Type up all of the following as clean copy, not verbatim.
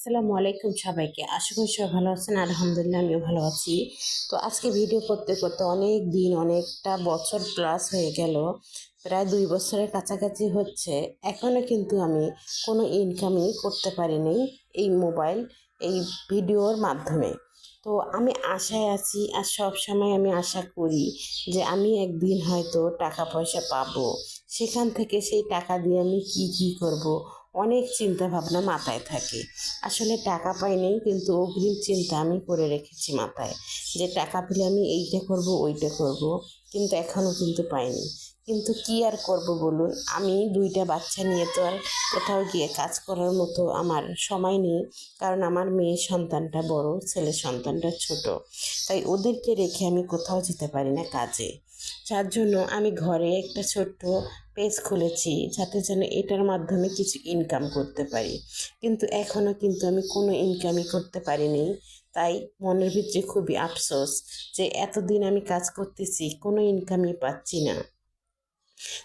আসসালামু আলাইকুম সবাইকে। আশা করি সবাই ভালো আছেন। আলহামদুলিল্লাহ আমিও ভালো আছি। তো আজকে ভিডিও করতে করতে অনেক দিন, অনেকটা বছর প্লাস হয়ে গেল, প্রায় 2 বছরের কাছাকাছি হচ্ছে। এখনও কিন্তু আমি কোনো ইনকামই করতে পারিনি এই মোবাইল, এই ভিডিওর মাধ্যমে। তো আমি আশায় আছি, আর সব সময় আমি আশা করি যে আমি একদিন হয়তো টাকা পয়সা পাবো, সেখান থেকে সেই টাকা দিয়ে আমি কি কি করব, অনেক চিন্তা ভাবনা মাথায় থাকে। আসলে টাকা পাইনি, কিন্তু অগ্রিম চিন্তা আমি করে রেখেছি মাথায়, যে টাকা পেলে আমি এইটা করব ওইটা করব, কিন্তু এখনও কিন্তু পাইনি। কিন্তু কি আর করব বলুন, আমি 2টা বাচ্চা নিয়ে তো আর কোথাও গিয়ে কাজ করার মতো আমার সময় নেই। কারণ আমার মেয়ে সন্তানটা বড়, ছেলে সন্তানটা ছোট, তাই ওদেরকে রেখে আমি কোথাও যেতে পারি না কাজে। যার জন্য আমি ঘরে একটা ছোট্ট পেজ খুলেছি, যাতে যেন এটার মাধ্যমে কিছু ইনকাম করতে পারি। কিন্তু এখনও কিন্তু আমি কোনো ইনকামই করতে পারিনি। তাই মনের ভিতরে খুবই আফসোস যে এতদিন আমি কাজ করতেছি, কোনো ইনকামই পাচ্ছি না,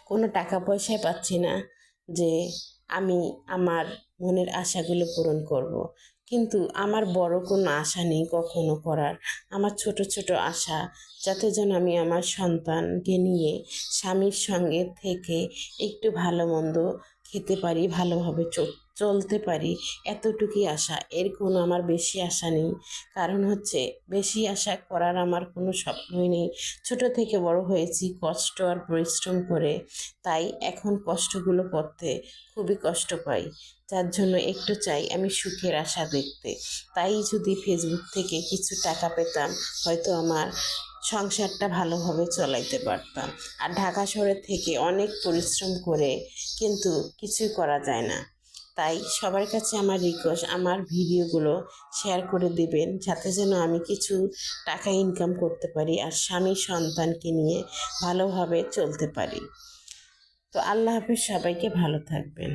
কোনো টাকা পয়সাই পাচ্ছি না যে আমি আমার মনের আশাগুলো পূরণ করব। কিন্তু আমার বড় কোনো আশা নেই কখনো করার। আমার ছোট ছোট আশা, যাতে যেন আমি আমার সন্তানকে নিয়ে স্বামীর সঙ্গে থেকে একটু ভালো মন্দ খেতে পারি, ভালোভাবে চলতে পারি, এতটুকুই আশা। এর কোনো আমার বেশি আশা নেই। কারণ হচ্ছে, বেশি আশা করার আমার কোনো স্বপ্নই নেই। ছোট থেকে বড় হয়েছি কষ্ট আর পরিশ্রম করে, তাই এখন কষ্টগুলো করতে খুবই কষ্ট পাই। যার জন্য একটু চাই আমি সুখের আশা দেখতে। তাই যদি ফেসবুক থেকে কিছু টাকা পেতাম, হয়তো আমার সংসারটা ভালোভাবে চলাইতে পারতাম। আর ঢাকা শহরের থেকে অনেক পরিশ্রম করে কিন্তু কিছুই করা যায় না। তাই সবার কাছে আমার রিকোয়েস্ট, আমার ভিডিওগুলো শেয়ার করে দেবেন, যাতে যেন আমি কিছু টাকা ইনকাম করতে পারি আর স্বামী সন্তানকে নিয়ে ভালোভাবে চলতে পারি। তো আল্লাহ হাফেজ, সবাইকে ভালো থাকবেন।